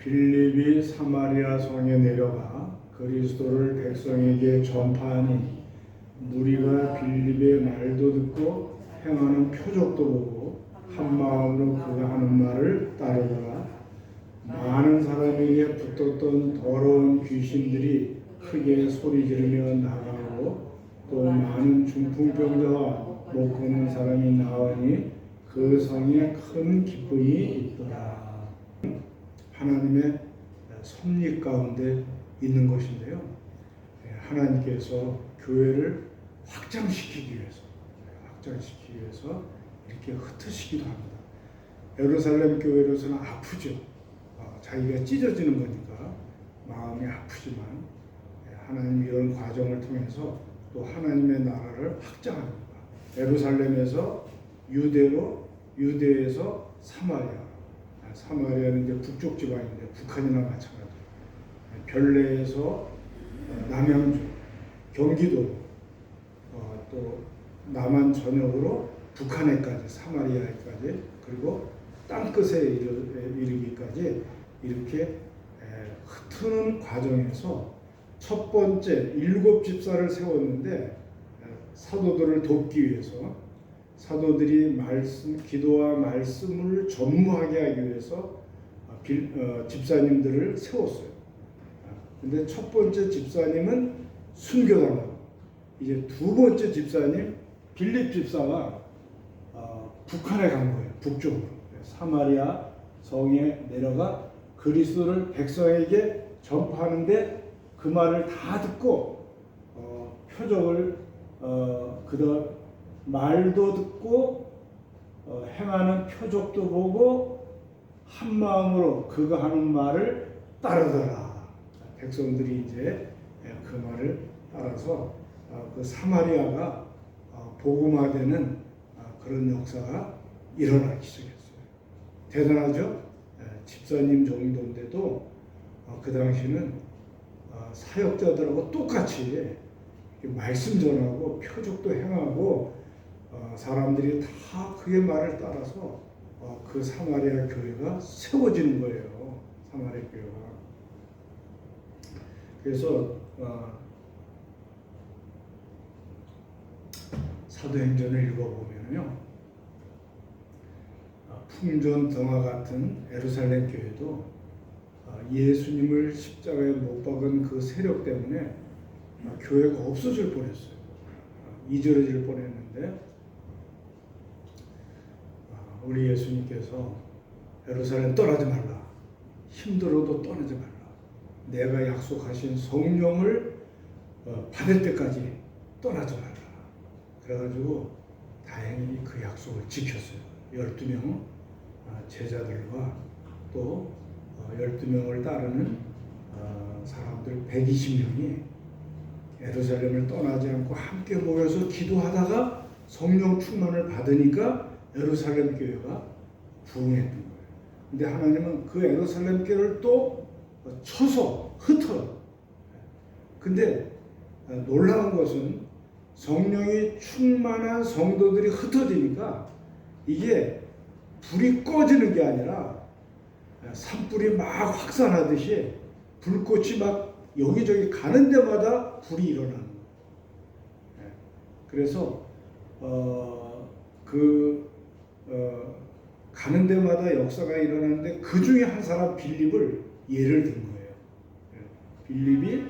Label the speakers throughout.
Speaker 1: 빌립이 사마리아 성에 내려가 그리스도를 백성에게 전파하니 무리가 빌립의 말도 듣고 행하는 표적도 보고 한 마음으로 그가 하는 말을 따르더라. 많은 사람에게 붙었던 더러운 귀신들이 크게 소리 지르며 나가고 또 많은 중풍병자와 못 걷는 사람이 나오니 그 성에 큰 기쁨이 있더라. 하나님의 섭리 가운데 있는 것인데요. 하나님께서 교회를 확장시키기 위해서 이렇게 흩으시기도 합니다. 예루살렘 교회로서는 아프죠. 자기가 찢어지는 거니까 마음이 아프지만 하나님 이런 과정을 통해서 또 하나님의 나라를 확장합니다. 예루살렘에서 유대로, 유대에서 사마리아. 사마리아는 이제 북쪽 지방인데 북한이나 마찬가지예요. 별내에서 남양주, 경기도, 또 남한 전역으로 북한에까지, 사마리아에까지, 그리고 땅끝에 이르기까지 이렇게 흩트는 과정에서 첫 번째 7 집사를 세웠는데 사도들을 돕기 위해서 사도들이 기도와 말씀을 전무하게 하기 위해서 집사님들을 세웠어요. 근데 첫 번째 집사님은 순교당하고 이제 두 번째 집사님 빌립 집사가 북한에 간 거예요. 북쪽으로 사마리아 성에 내려가 그리스도를 백성에게 전파하는데 그 말을 다 듣고 표적을 그다음 말도 듣고 행하는 표적도 보고 한 마음으로 그가 하는 말을 따르더라. 백성들이 이제 그 말을 따라서 그 사마리아가 복음화되는 그런 역사가 일어나기 시작했어요. 대단하죠? 집사님 정도인데도 그 당시는 사역자들하고 똑같이 말씀 전하고 표적도 행하고 사람들이 다 그의 말을 따라서 그 사마리아 교회가 세워지는 거예요. 사마리아 교회가. 그래서 사도행전을 읽어보면요, 풍전 등화 같은 예루살렘 교회도 예수님을 십자가에 못 박은 그 세력 때문에 교회가 없어질 뻔했어요. 이절해질 뻔했는데 우리 예수님께서 예루살렘 떠나지 말라. 힘들어도 떠나지 말라. 내가 약속하신 성령을 받을 때까지 떠나지 말라. 그래가지고 다행히 그 약속을 지켰어요. 12명 제자들과 또 12명을 따르는 사람들 120명이 예루살렘을 떠나지 않고 함께 모여서 기도하다가 성령 충만을 받으니까 예루살렘 교회가 부흥했던 거예요. 근데 하나님은 그 예루살렘 교회를 또 쳐서 흩어요. 근데 놀라운 것은 성령이 충만한 성도들이 흩어지니까 이게 불이 꺼지는 게 아니라 산불이 막 확산하듯이 불꽃이 막 여기저기 가는 데마다 불이 일어나는 거예요. 그래서 가는 데마다 역사가 일어나는데 그 중에 한 사람 빌립을 예를 든 거예요. 빌립이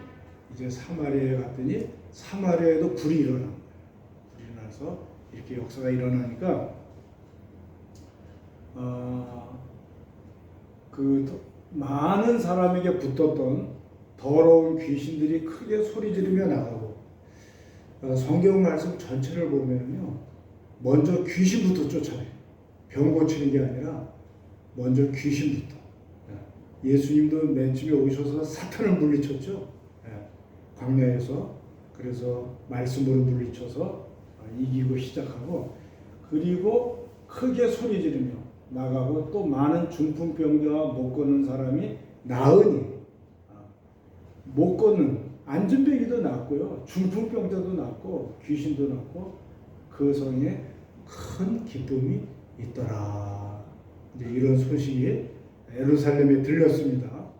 Speaker 1: 이제 사마리아에 갔더니 사마리아에도 불이 일어난 거예요. 불이 나서 이렇게 역사가 일어나니까 그 많은 사람에게 붙었던 더러운 귀신들이 크게 소리 지르며 나가고 성경 말씀 전체를 보면요, 먼저 귀신부터 쫓아내요. 병 고치는 게 아니라 먼저 귀신부터. 예수님도 맨 처음에 오셔서 사탄을 물리쳤죠. 광야에서. 그래서 말씀으로 물리쳐서 이기고 시작하고, 그리고 크게 소리 지르며 나가고 또 많은 중풍병자와 못 걷는 사람이 나으니, 못 걷는 안전병이도 낫고요, 중풍병자도 낫고 귀신도 낫고 그 성에 큰 기쁨이 있더라. 이제 이런 소식이 예루살렘에 들렸습니다.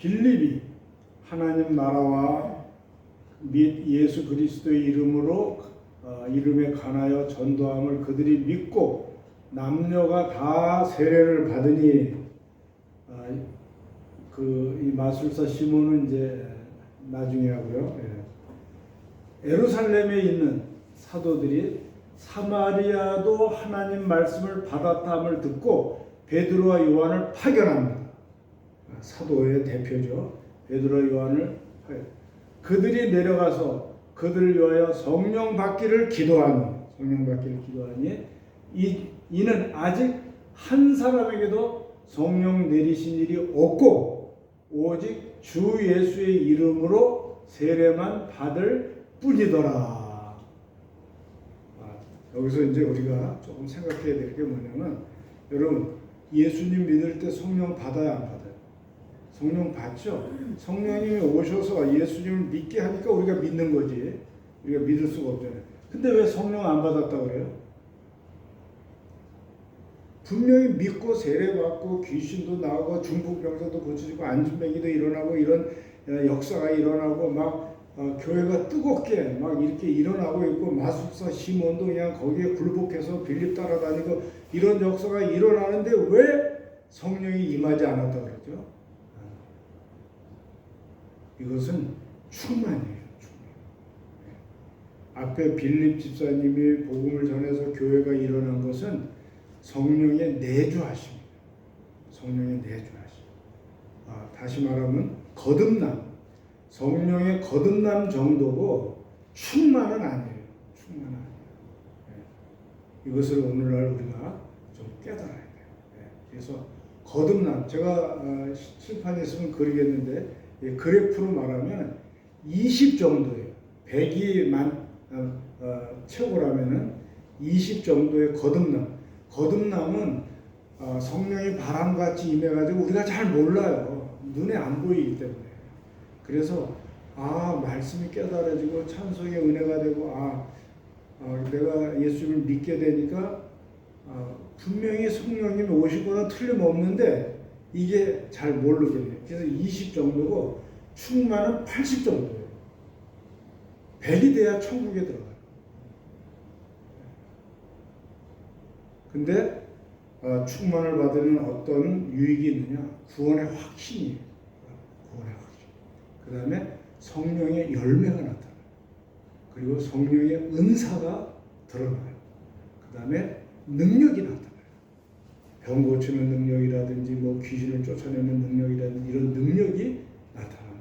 Speaker 1: 빌립이 하나님 나라와 및 예수 그리스도의 이름에 관하여 전도함을 그들이 믿고 남녀가 다 세례를 받으니 이 마술사 시몬은 이제 나중에 하고요. 예루살렘에 있는 사도들이 사마리아도 하나님 말씀을 받았다함을 듣고 베드로와 요한을 파견합니다. 사도의 대표죠. 베드로와 요한을 그들이 내려가서 그들을 위하여 성령 받기를 기도하니 이는 아직 한 사람에게도 성령 내리신 일이 없고 오직 주 예수의 이름으로 세례만 받을 뿐이더라. 여기서 이제 우리가 조금 생각해야 될 게 뭐냐면, 여러분 예수님 믿을 때 성령 받아야 안 받아요? 성령 받죠. 성령님이 오셔서 예수님을 믿게 하니까 우리가 믿는 거지. 우리가 믿을 수가 없잖아요. 근데 왜 성령 안 받았다고 그래요? 분명히 믿고 세례받고 귀신도 나오고 중풍병자도 고쳐지고 안진뱅이도 일어나고 이런 역사가 일어나고 막 교회가 뜨겁게 막 이렇게 일어나고 있고, 마술사 시몬도 그냥 거기에 굴복해서 빌립 따라다니고 이런 역사가 일어나는데 왜 성령이 임하지 않았다 그러죠? 이것은 충만이에요. 앞에 빌립 집사님이 복음을 전해서 교회가 일어난 것은 성령의 내주하심입니다. 성령의 내주하심. 다시 말하면 거듭남, 성령의 거듭남 정도고 충만은 아니에요. 충만은 아니에요. 이것을 오늘날 우리가 좀 깨달아야 돼요. 그래서 거듭남, 제가 칠판에 있으면 그리겠는데 그래프로 말하면 20 정도예요. 100이 최고라면은 20 정도의 거듭남. 거듭남은 성령이 바람같이 임해가지고 우리가 잘 몰라요. 눈에 안 보이기 때문에. 그래서 말씀이 깨달아지고 찬송의 은혜가 되고 내가 예수를 믿게 되니까 분명히 성령님이 오시고는 틀림없는데 이게 잘 모르게 돼요. 그래서 20 정도고 충만은 80 정도예요. 100이 돼야 천국에 들어가요. 근데 충만을 받으면 어떤 유익이 있느냐? 구원의 확신이에요. 구원의 확신. 그 다음에 성령의 열매가 나타나요. 그리고 성령의 은사가 드러나요. 그 다음에 능력이 나타나요. 병 고치는 능력이라든지 귀신을 쫓아내는 능력이라든지 이런 능력이 나타나요.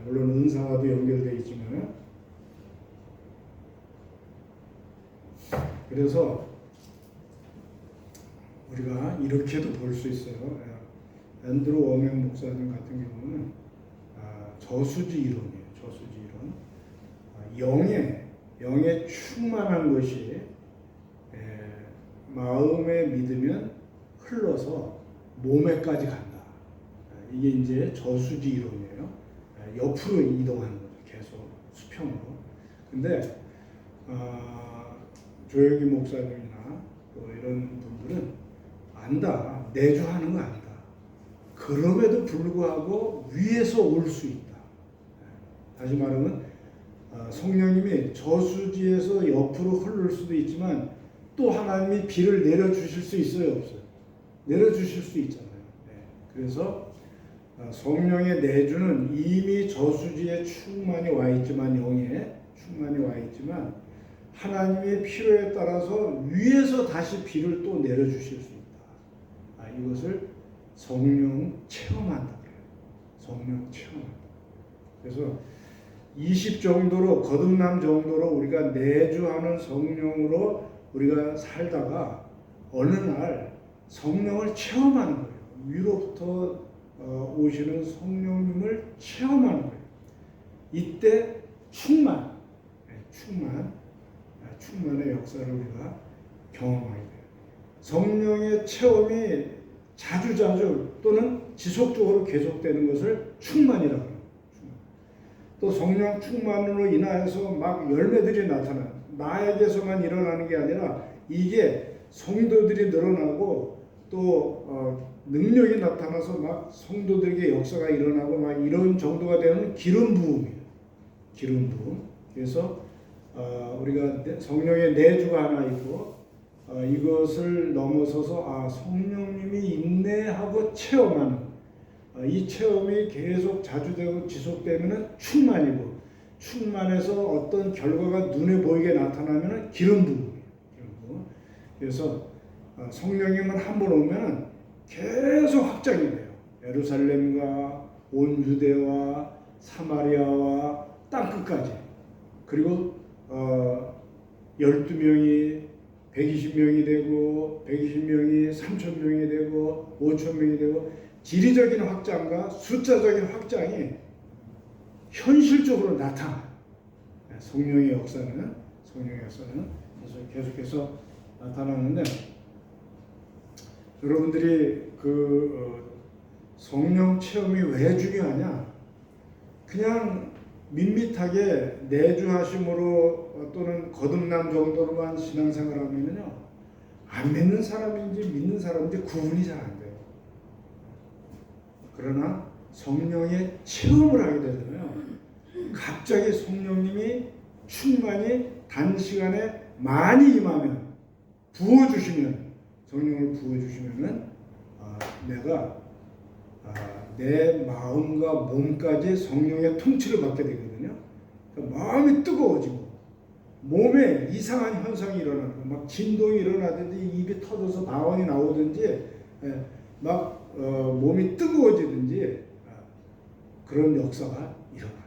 Speaker 1: 물론 은사와도 연결되어 있지만, 그래서 우리가 이렇게도 볼 수 있어요. 앤드루 워맹 목사님 같은 경우는 저수지 이론이에요. 저수지 이론. 영에 충만한 것이 마음에 믿으면 흘러서 몸에까지 간다. 이게 이제 저수지 이론이에요. 옆으로 이동하는 거죠. 계속 수평으로. 근데 조영기 목사님이나 또 이런 분들은 안다. 내주하는 거 안다. 그럼에도 불구하고 위에서 올 수 있다. 다시 말하면 성령님이 저수지에서 옆으로 흐를 수도 있지만 또 하나님이 비를 내려주실 수 있어요, 없어요? 내려주실 수 있잖아요. 그래서 성령의 내주는 이미 저수지에 충만히 와 있지만, 영에 충만히 와 있지만 하나님의 필요에 따라서 위에서 다시 비를 또 내려주실 수 있다. 이것을 성령 체험한다 그래요. 성령 체험한다. 그래서 20 정도로, 거듭남 정도로 우리가 내주하는 성령으로 우리가 살다가 어느 날 성령을 체험하는 거예요. 위로부터 오시는 성령님을 체험하는 거예요. 이때 충만의 역사를 우리가 경험하게 돼요. 성령의 체험이 자주자주 또는 지속적으로 계속되는 것을 충만이라고 합니다. 또 성령 충만으로 인하여서 막 열매들이 나타나요. 나에게서만 일어나는 게 아니라 이게 성도들이 늘어나고 또 능력이 나타나서 막 성도들에게 역사가 일어나고 막 이런 정도가 되는 기름 부음이에요. 기름 부음. 그래서 우리가 성령의 내주가 하나 있고 이것을 넘어서서 성령님이 있네 하고 체험하는 이 체험이 계속 자주 되고 지속되면은 충만이고 충만해서 어떤 결과가 눈에 보이게 나타나면은 기름 부음이에요. 그래서 성령님은 한 번 오면 계속 확장이 돼요. 예루살렘과 온 유대와 사마리아와 땅끝까지. 그리고 12명이 120명이 되고 120명이 3,000명이 되고 5,000명이 되고 지리적인 확장과 숫자적인 확장이 현실적으로 나타나요. 성령의 역사는 그래서 계속해서 나타나는데 여러분들이 성령 체험이 왜 중요하냐? 그냥 밋밋하게 내주하심으로 또는 거듭남 정도로만 신앙생활하면요 안 믿는 사람인지 믿는 사람인지 구분이 잘 안 돼요. 그러나 성령의 체험을 하게 되잖아요. 갑자기 성령님이 충만히 단시간에 많이 임하면 부어주시면 성령을 부어주시면은 내가 내 마음과 몸까지 성령의 통치를 받게 되거든요. 그러니까 마음이 뜨거워지고 몸에 이상한 현상이 일어나고 막 진동이 일어나든지 입이 터져서 방언이 나오든지 막 몸이 뜨거워지든지 그런 역사가 일어나요.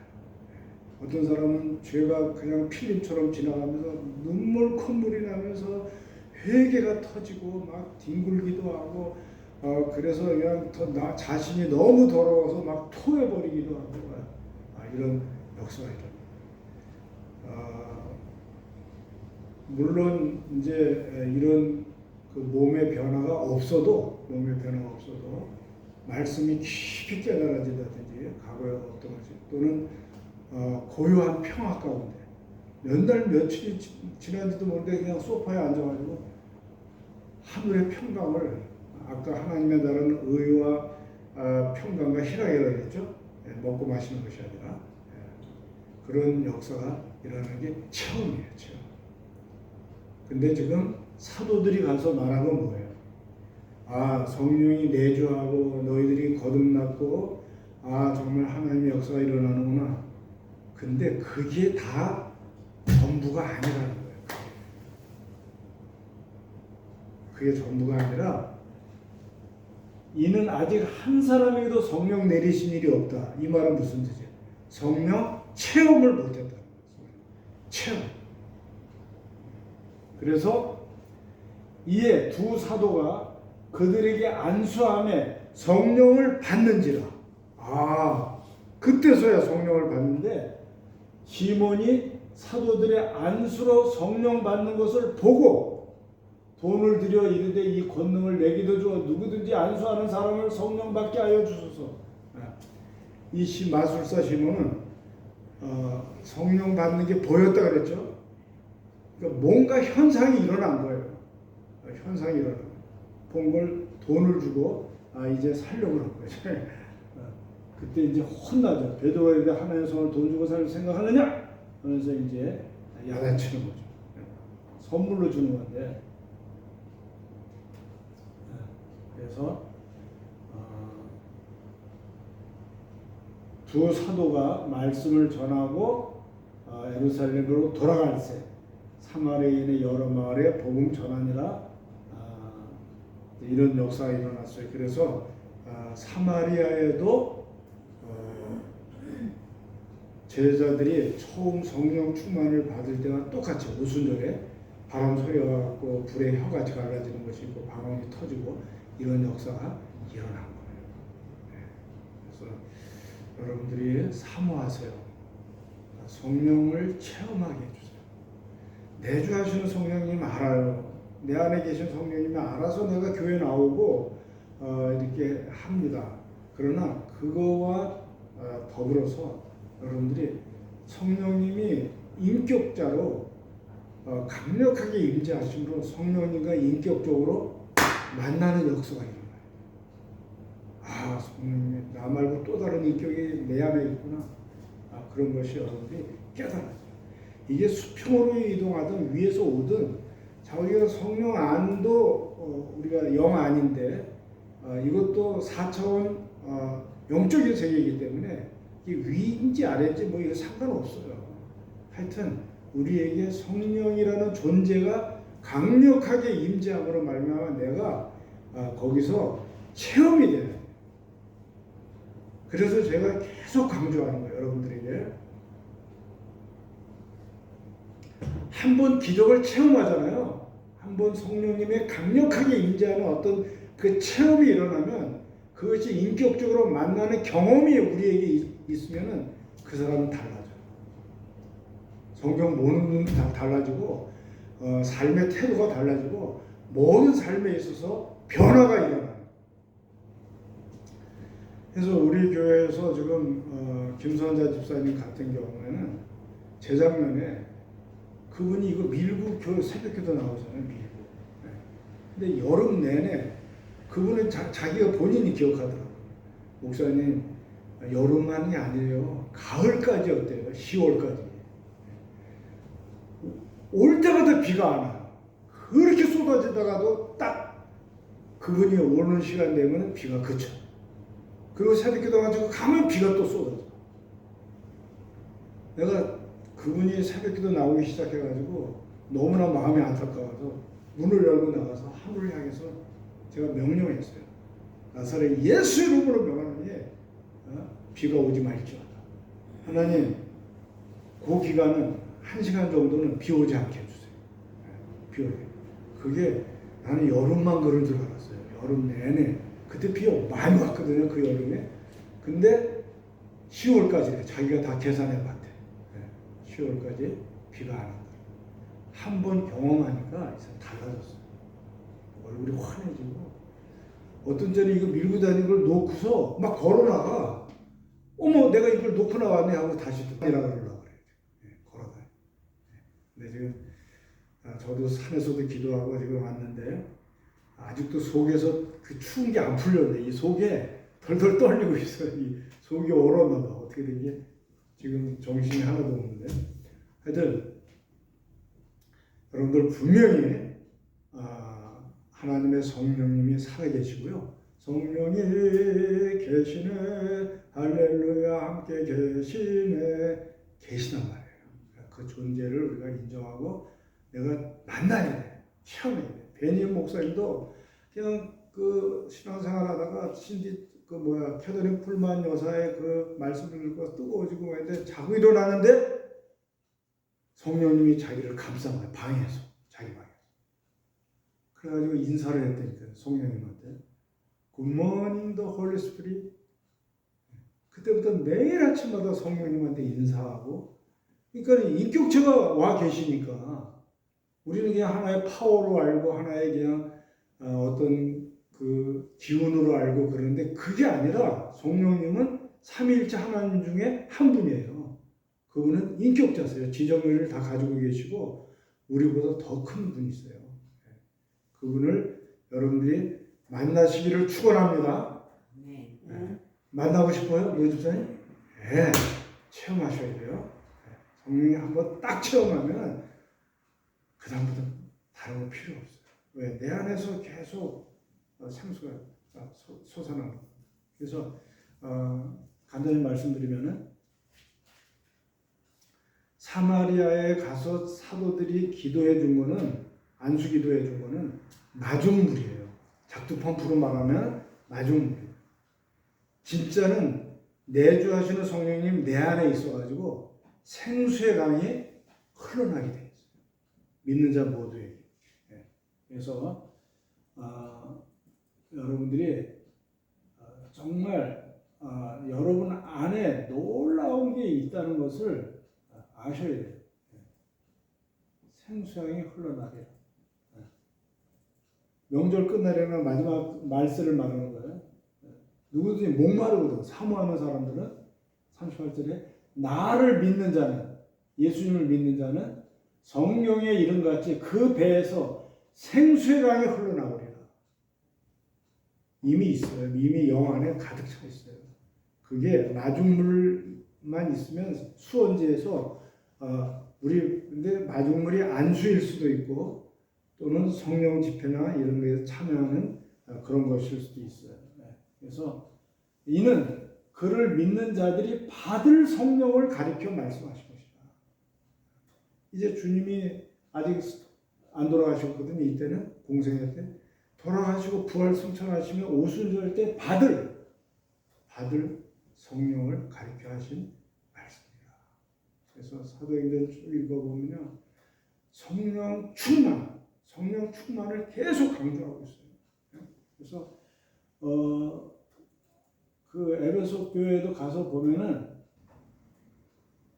Speaker 1: 어떤 사람은 죄가 그냥 필름처럼 지나가면서 눈물 콧물이 나면서 회개가 터지고 막 뒹굴기도 하고 그래서 그냥 나 자신이 너무 더러워서 막 토해버리기도 하고 이런 역사가 일어납니다. 물론 이제 이런 그 몸의 변화가 없어도 말씀이 깊이 깨달아진다든지 과거에 어떤 것이 또는 고요한 평화 가운데 몇 날 며칠이 지난지도 모르는데 그냥 소파에 앉아가지고 하늘의 평강을 아까 하나님의 나라는 의와 평강과 희락이라고 했죠. 먹고 마시는 것이 아니라 그런 역사가 일어나는 게 체험이에요. 체험. 근데 지금 사도들이 가서 말한 건 뭐예요? 성령이 내주하고 너희들이 거듭났고 정말 하나님의 역사가 일어나는구나. 근데 그게 다 전부가 아니라는 거예요. 그게 전부가 아니라 이는 아직 한 사람에게도 성령 내리신 일이 없다. 이 말은 무슨 뜻이에요? 성령 체험을 못했다는 거예요. 체험. 그래서 이에 두 사도가 그들에게 안수함에 성령을 받는지라. 그때서야 성령을 받는데 시몬이 사도들의 안수로 성령 받는 것을 보고 돈을 들여 이르되 이 권능을 내기도 주어 누구든지 안수하는 사람을 성령 받게 하여 주소서. 이 마술사 시몬은 성령 받는 게 보였다 그랬죠. 그러니까 뭔가 현상이 일어난 거예요. 현상이 일어난 거예요. 본 걸 돈을 주고 이제 살려고 한 거죠. 그때 이제 혼나죠. 베드로에게 하나님의 성을 돈 주고 살 생각하느냐? 그래서 이제 야단치는 거죠. 선물로 주는 건데. 그래서 두 사도가 말씀을 전하고 예루살렘으로 돌아갈 때 사마리아인의 여러 마을에 복음 전하니라 이런 역사가 일어났어요. 그래서 사마리아에도 제자들이 처음 성령 충만을 받을 때와 똑같이 오순절에 바람 소리가 갖고 불의 혀같이 갈라지는 것이 있고 방언이 터지고 이런 역사가 일어난 거예요. 그래서 여러분들이 사모하세요. 성령을 체험하게 해주세요. 내주하시는 성령님 알아요. 내 안에 계신 성령님이 알아서 내가 교회 나오고 이렇게 합니다. 그러나 그거와 더불어서 여러분들이 성령님이 인격자로 강력하게 임재하심으로 성령님과 인격적으로 만나는 역사가 일어나요. 아, 성령님, 나 말고 또 다른 인격이 내 안에 있구나. 아, 그런 것이 여러분들이 깨달아요. 이게 수평으로 이동하든 위에서 오든 자기가 성령 안도 우리가 영 안인데 이것도 4차원 영적인 세계이기 때문에 이게 위인지 아래인지 뭐 이거 상관없어요. 하여튼 우리에게 성령이라는 존재가 강력하게 임재함으로 말미암아 내가 거기서 체험이 돼요. 그래서 제가 계속 강조하는 거예요. 여러분들에게 한번 기적을 체험하잖아요. 한번 성령님의 강력하게 임재하는 어떤 그 체험이 일어나면 그것이 인격적으로 만나는 경험이 우리에게 있으면 그 사람은 달라져요. 성경 보는 눈이 다 달라지고 삶의 태도가 달라지고 모든 삶에 있어서 변화가 일어나요. 그래서 우리 교회에서 지금 김선자 집사님 같은 경우에는 재작년에 그분이 이거 밀고 새벽기도 나오잖아요. 밀고. 근데 여름 내내 그분은 자기가 본인이 기억하더라고요. 목사님, 여름만이 아니에요. 가을까지 어때요? 10월까지. 올 때마다 비가 안 와요. 그렇게 쏟아지다가도 딱 그분이 오는 시간 되면 비가 그쳐. 그리고 새벽기도 가지고 가면 비가 또 쏟아져. 내가 그분이 새벽기도 나오기 시작해가지고 너무나 마음이 안타까워서 문을 열고 나가서 하늘을 향해서 제가 명령했어요. 나사렛 예수 이름으로 명하노니 비가 오지 말지어다. 하나님, 그 기간은 1시간 정도는 비 오지 않게 해주세요. 비 오게. 그게 나는 여름만 그런 줄 알았어요. 여름 내내. 그때 비 많이 왔거든요. 그 여름에. 근데 10월까지 자기가 다 계산해 봤대. 10월까지 비가 안 온다. 한 번 경험하니까 이제 달라졌어요. 얼굴이 환해지고 어떤 때는 이거 밀고 다니는 걸 놓고서 막 걸어나가. 어머, 내가 이걸 놓고 나왔네 하고 다시 또 내려가려고 그래요. 걸어가요. 근데 지금 저도 산에서도 기도하고 지금 왔는데 아직도 속에서 그 추운 게 안 풀렸네. 이 속에 덜덜 떨리고 있어요. 이 속이 얼었나 봐. 어떻게 된 게 지금 정신이 하나도 없는데. 하여튼 여러분들 분명히 하나님의 성령님이 살아계시고요. 성령이 계시네, 할렐루야, 함께 계시네, 계시단 말이에요. 그 존재를 우리가 인정하고 내가 만나야 돼, 체험해야 돼. 베니엄 목사님도 그냥 그 신앙생활 하다가 캐더린 쿨만 여사의 그 말씀을 듣고 뜨거워지고 했는데 자고 일어나는데 성령님이 자기를 감싼 거예요. 방에서, 자기 방에서. 그래가지고 인사를 했다니까요. 성령님한테. Good morning, the Holy Spirit. 그때부터 매일 아침마다 성령님한테 인사하고, 그러니까 인격체가 와 계시니까 우리는 그냥 하나의 파워로 알고 하나의 그냥 어떤 그 기운으로 알고 그러는데 그게 아니라 성령님은 삼위일체 하나님 중에 한 분이에요. 그분은 인격자세요. 지정의를 다 가지고 계시고 우리보다 더 큰 분이세요. 그분을 여러분들이 만나시기를 축원합니다. 네. 만나고 싶어요? 요즘사님? 네. 체험하셔야 돼요. 성령이 한번 딱 체험하면 그 다음부터 다른 거 필요 없어요. 왜? 내 안에서 계속 생수가 솟아나는. 그래서 간단히 말씀드리면은 사마리아에 가서 사도들이 기도해 준 거는, 안수 기도해 준 거는 마중물이에요. 작두 펌프로 말하면 마중물이에요. 진짜는 내주하시는 성령님 내 안에 있어가지고 생수의 강이 흘러나게 돼 있어요. 믿는 자 모두에게. 그래서 여러분들이 정말 여러분 안에 놀라운 게 있다는 것을 아셔야 돼요. 생수향이 흘러나게. 명절 끝나려면 마지막 말씀을 말하는 거예요. 누구든지 목마르거든. 사모하는 사람들은 38절에 나를 믿는 자는, 예수님을 믿는 자는 성령의 이름같이 그 배에서 생수의 강이 흘러나오리라. 이미 있어요. 이미 영 안에 가득 차 있어요. 그게 마중물만 있으면 수원지에서 근데 마중물이 안수일 수도 있고 또는 성령 집회나 이런 거에 참여하는 그런 것일 수도 있어요. 그래서 이는 그를 믿는 자들이 받을 성령을 가리켜 말씀하신 것이다. 이제 주님이 아직 안 돌아가셨거든요. 이때는 공생애 때 돌아가시고 부활 승천하시면 오순절 때 받을 성령을 가리켜 하신 말씀입니다. 그래서 사도행전 쭉 읽어보면요, 성령 충만을 계속 강조하고 있어요. 그래서 그 에베소 교회도 가서 보면은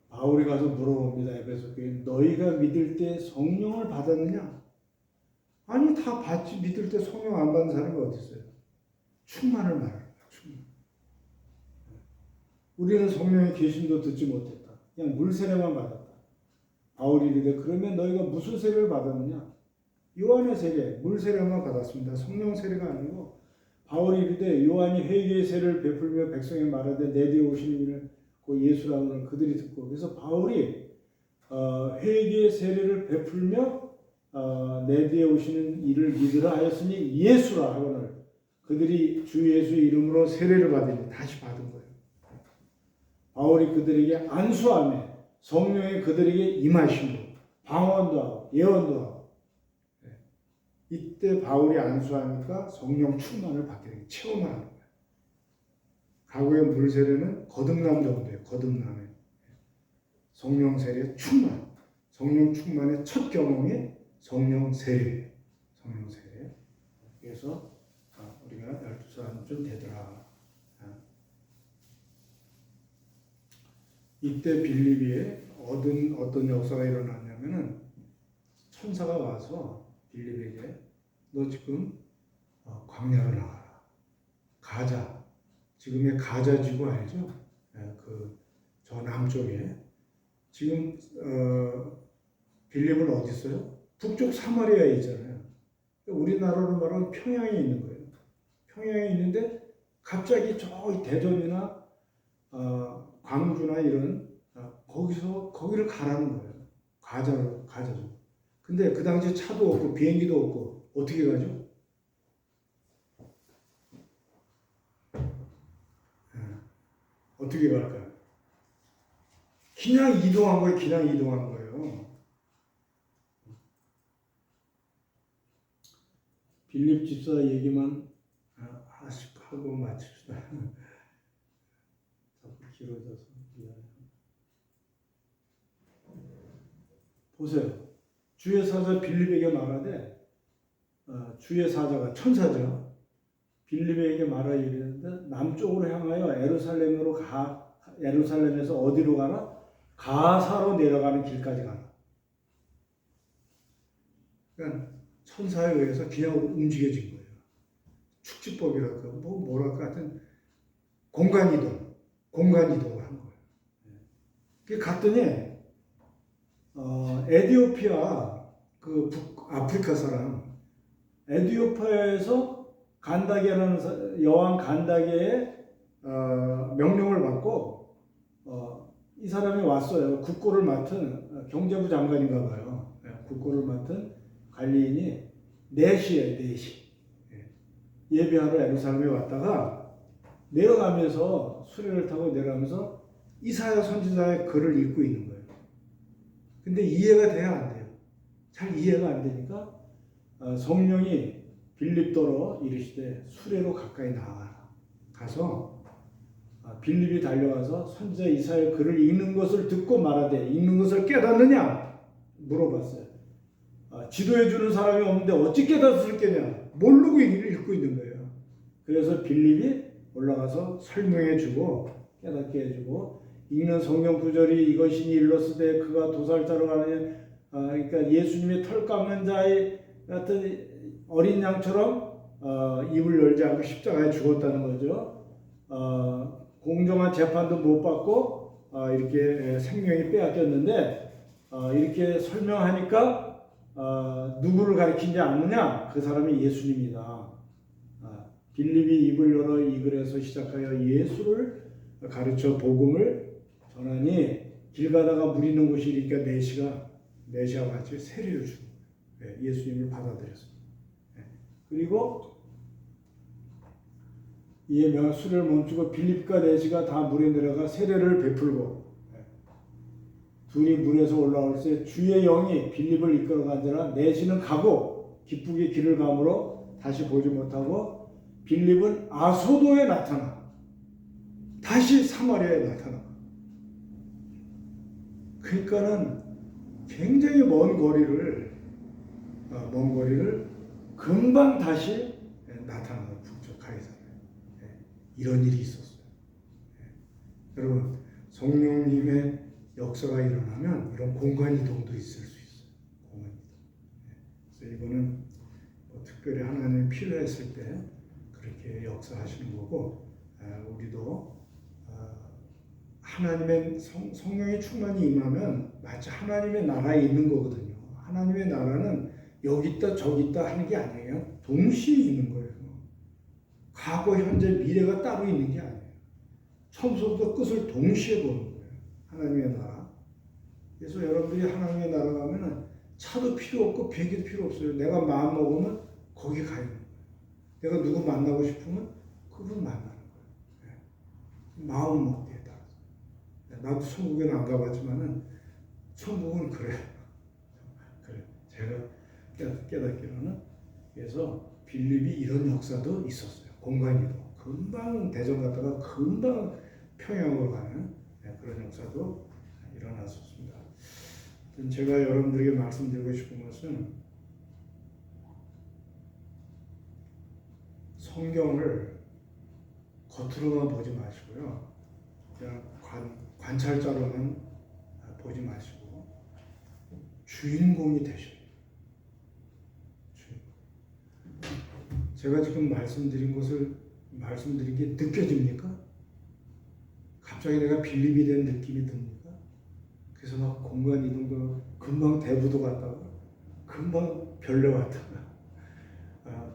Speaker 1: 바울이 가서 물어봅니다. 에베소 교회 너희가 믿을 때 성령을 받았느냐? 아니 다 받지. 믿을 때 성령 안 받는 사람이 어디 있어요? 충만을 말하는 거야. 충만. 우리는 성령의 계심도 듣지 못했다. 그냥 물 세례만 받았다. 바울이 이르되 그러면 너희가 무슨 세례를 받았느냐? 요한의 세례, 물 세례만 받았습니다. 성령 세례가 아니고 바울이 이르되 요한이 회개의 세례를 베풀며 백성에 말하되 내 뒤에 오시는 이는 그 예수라는 그들이 듣고 그래서 바울이 회개의 세례를 베풀며 내 뒤에 오시는 이를 믿으라 하였으니 예수라 하거늘 그들이 주 예수의 이름으로 세례를 받으니 다시 받은 거예요. 바울이 그들에게 안수하며 성령이 그들에게 임하심으로 방언도 하고 예언도 하고 이때 바울이 안수하니까 성령 충만을 받게 되고 체험을 하는 거예요. 과거의 물 세례는 거듭남 정도예요. 거듭남에 성령 세례 충만, 성령 충만의 첫 경험이 성령 세례, 성령 세례. 그래서 우리가 12사람쯤 되더라. 이때 빌립비에 어떤 역사가 일어났냐면은 천사가 와서 빌립에게 너 지금 광야로 나가라. 가자. 지금의 가자 지구 알죠? 저 남쪽에 지금 빌립은 어디 있어요? 북쪽 사마리아에 있잖아요. 우리나라로 말하면 평양에 있는 거예요. 평양에 있는데 갑자기 저 대전이나 광주나 이런 거기를 가라는 거예요. 가자죠. 근데 그 당시 차도 없고 비행기도 없고 어떻게 가죠? 어떻게 갈까요? 그냥 이동한 거예요. 빌립 집사 얘기만 하고 마칩시다. 자꾸 길어져서 미안해요. 보세요. 주의 사자 빌립에게 말하되 주의 사자가 천사죠. 빌립에게 말하 이르는데 남쪽으로 향하여 에루살렘에서 어디로 가나? 가사로 내려가는 길까지 가라. 그러니까 천사에 의해서 그냥 움직여진 거예요. 축지법이랄까 뭐랄까 하여튼 공간 이동을 한 거예요. 그 갔더니 에티오피아 그 북아프리카 사람 에티오피아에서 간다게라는 여왕 간다게의 명령을 받고 이 사람이 왔어요. 국고를 맡은 경제부 장관인가 봐요. 국고를 맡은 관리인이 4시 예배하러 예루살렘에 왔다가 내려가면서 수레를 타고 내려가면서 이사야 선지자의 글을 읽고 있는 거예요. 근데 이해가 돼야 안 돼요. 잘 이해가 안 되니까 성령이 빌립더러 이르시되 수레로 가까이 나아가라. 가서 빌립이 달려가서 선지자 이사야의 글을 읽는 것을 듣고 말하되 읽는 것을 깨닫느냐? 물어봤어요. 지도해 주는 사람이 없는데 어찌 깨닫을 게냐? 모르고 읽고 있는 거예요. 그래서 빌립이 올라가서 설명해 주고 깨닫게 해주고 읽는 성경 구절이 이것이니 일렀으되 그가 도살자로 가느냐 그러니까 예수님의 털 깎는 자의 같은 어린 양처럼 입을 열지 않고 십자가에 죽었다는 거죠. 공정한 재판도 못 받고 이렇게 생명이 빼앗겼는데 이렇게 설명하니까 누구를 가리키지 않느냐? 그 사람이 예수님이다. 빌립이 입을 열어 이 글에서 시작하여 예수를 가르쳐 복음을 전하니 길 가다가 물 있는 곳이 있으니까 내시와 같이 세례를 주고 예수님을 받아들였습니다. 그리고 이에 수레를 멈추고 빌립과 내시가 다 물에 내려가 세례를 베풀고 둘이 물에서 올라올 때 주의 영이 빌립을 이끌어간지라 내시는 가고 기쁘게 길을 가므로 다시 보지 못하고 빌립은 아소도에 나타나 다시 사마리아에 나타나. 그러니까는 굉장히 먼 거리를 금방 다시 나타나는 북쪽 가이사랴. 이런 일이 있었어요. 여러분 성령님의 역사가 일어나면 이런 공간 이동도 있을 수 있어요. 공간 이동. 그래서 이거는 뭐 특별히 하나님이 필요했을 때 그렇게 역사하시는 거고, 우리도 하나님의 성령의 충만이 임하면 마치 하나님의 나라에 있는 거거든요. 하나님의 나라는 여기 있다 저기 있다 하는 게 아니에요. 동시에 있는 거예요. 과거, 현재, 미래가 따로 있는 게 아니에요. 처음부터 끝을 동시에 보는 거예요. 하나님의 나라. 그래서 여러분들이 하나님의 나라 가면은 차도 필요 없고 비행기도 필요 없어요. 내가 마음 먹으면 거기 가 있는 거예요. 내가 누구 만나고 싶으면 그분 만나는 거예요. 마음 먹기에 따라서. 나도 천국에는 안 가봤지만은 천국은 그래요. 그래. 제가 깨닫기로는 그래서 빌립이 이런 역사도 있었어요. 공간이도 금방 대전 갔다가 금방 평양으로 가는 그런 역사도 일어났었습니다. 제가 여러분들에게 말씀드리고 싶은 것은 성경을 겉으로만 보지 마시고요. 그냥 관찰자로만 보지 마시고 주인공이 되셔야 돼요. 제가 지금 말씀드린 게 느껴집니까? 갑자기 내가 빌립이 된 느낌이 듭니까? 그래서 막 공간 이동도 금방 대부도 갔다가 금방 별로 갔다가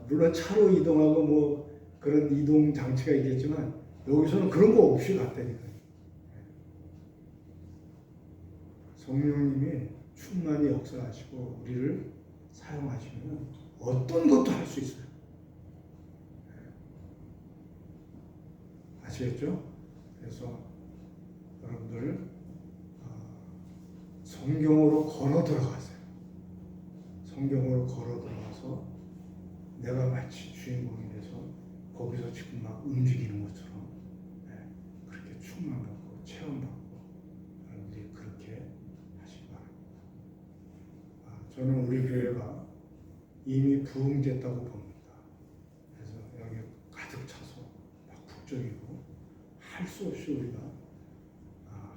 Speaker 1: 물론 차로 이동하고 뭐 그런 이동 장치가 있겠지만 여기서는 그런 거 없이 갔다니까요. 성령님이 충만히 역사하시고 우리를 사용하시면 어떤 것도 할 수 있어요. 아시겠죠? 그래서 여러분들 성경으로 걸어 들어가세요. 성경으로 걸어 들어가서 내가 마치 주인공이 돼서 거기서 지금 막 움직이는 것처럼 그렇게 충만받고 체험받고 여러분들이 그렇게 하시기 바랍니다. 저는 우리 교회가 이미 부흥됐다고 봅니다. 그래서 여기 가득 차서 막 북적이고 할 수 없이 우리가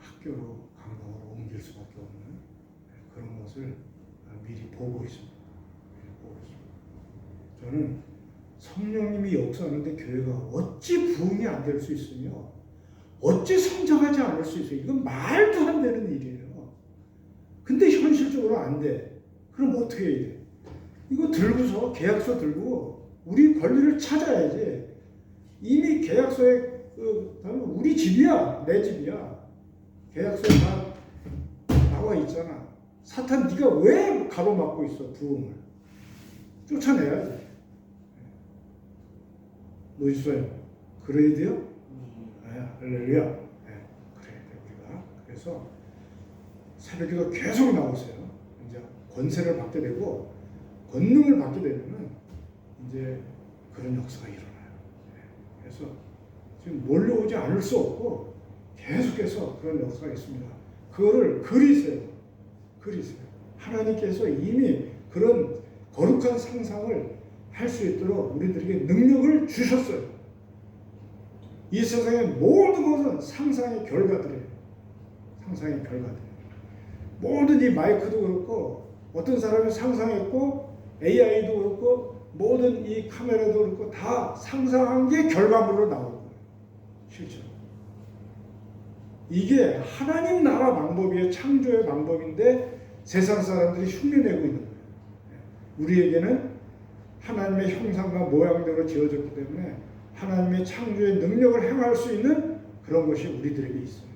Speaker 1: 학교로 강당으로 옮길 수밖에 없는 그런 것을 미리 보고 있습니다. 저는 성령님이 역사하는데 교회가 어찌 부흥이 안 될 수 있으며 어찌 성장하지 않을 수 있어요. 이건 말도 안 되는 일이에요. 근데 현실적으로 안 돼. 그럼 어떻게 해야 돼? 이거 들고서 계약서 들고 우리 권리를 찾아야지. 이미 계약서에 우리 집이야, 내 집이야. 계약서에 다 나와 있잖아. 사탄 네가 왜 가로막고 있어? 부흥을 쫓아내야지. 노지소요. 그래야 돼요? 할렐루야. 그래야 돼 우리가. 그래서 새벽기도 계속 나오세요. 이제 권세를 받게 되고 권능을 받게 되면은 이제 그런 역사가 일어나요. 그래서 지금 몰려오지 않을 수 없고 계속해서 그런 역사가 있습니다. 그거를 그리세요. 하나님께서 이미 그런 거룩한 상상을 할 수 있도록 우리들에게 능력을 주셨어요. 이 세상의 모든 것은 상상의 결과들이에요. 모든 이 마이크도 그렇고 어떤 사람이 상상했고 AI도 그렇고 모든 이 카메라도 그렇고 다 상상한 게 결과물로 나오는 거예요. 실제로. 이게 하나님 나라 방법이에요. 창조의 방법인데 세상 사람들이 흉내내고 있는 거예요. 우리에게는 하나님의 형상과 모양대로 지어졌기 때문에 하나님의 창조의 능력을 행할 수 있는 그런 것이 우리들에게 있어요.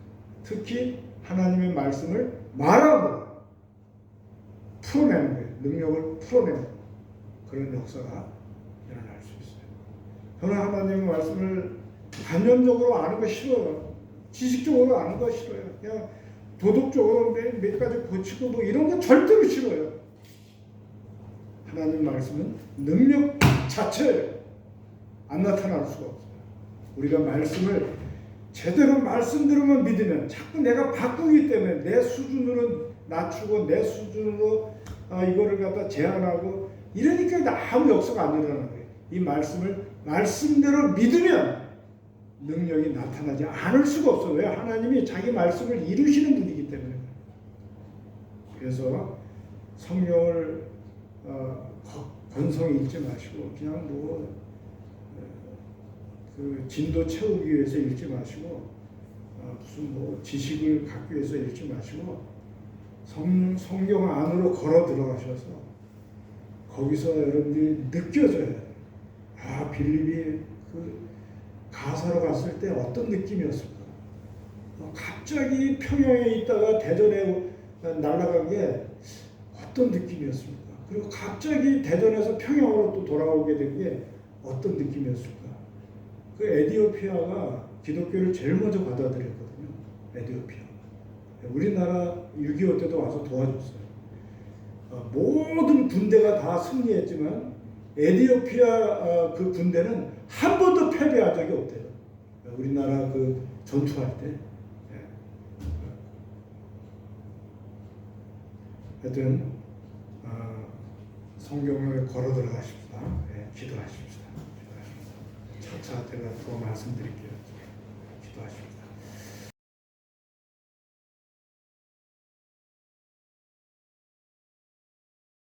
Speaker 1: 특히 하나님의 말씀을 말함으로 풀어내는 거예요. 능력을 풀어내는 그런 역사가 일어날 수 있어요. 저는 하나님의 말씀을 관념적으로 아는 거 싫어요. 지식적으로 아는 거 싫어요. 그냥 도덕적으로 몇 가지 고치고 뭐 이런 거 절대로 싫어요. 하나님 말씀은 능력 자체예요. 안 나타날 수가 없어요. 우리가 말씀을 제대로 말씀대로만 믿으면 자꾸 내가 바꾸기 때문에 내 수준으로 낮추고 내 수준으로 이거를 갖다 제한하고 이러니까 아무 역사가 안 일어나는 거예요. 이 말씀을 말씀대로 믿으면 능력이 나타나지 않을 수가 없어요. 왜? 하나님이 자기 말씀을 이루시는 분이기 때문에. 그래서 성경을 건성 읽지 마시고 그냥 그 진도 채우기 위해서 읽지 마시고 무슨 지식을 갖기 위해서 읽지 마시고 성경 안으로 걸어 들어가셔서 거기서 여러분들이 느껴져야 돼요. 빌립이 그 가사로 갔을 때 어떤 느낌이었을까? 갑자기 평양에 있다가 대전에 날아간 게 어떤 느낌이었습니까? 그리고 갑자기 대전에서 평양으로 또 돌아오게 된 게 어떤 느낌이었을까? 그 에티오피아가 기독교를 제일 먼저 받아들였거든요. 에티오피아. 우리나라 6.25 때도 와서 도와줬어요. 모든 군대가 다 승리했지만 에티오피아 그 군대는 한 번도 패배한 적이 없대요. 우리나라 그 전투할 때. 하여튼 성경을 걸어 들어가십시다. 기도하십시다. 기도하십시다. 차차 제가 더 말씀드릴게요. 기도하십시다.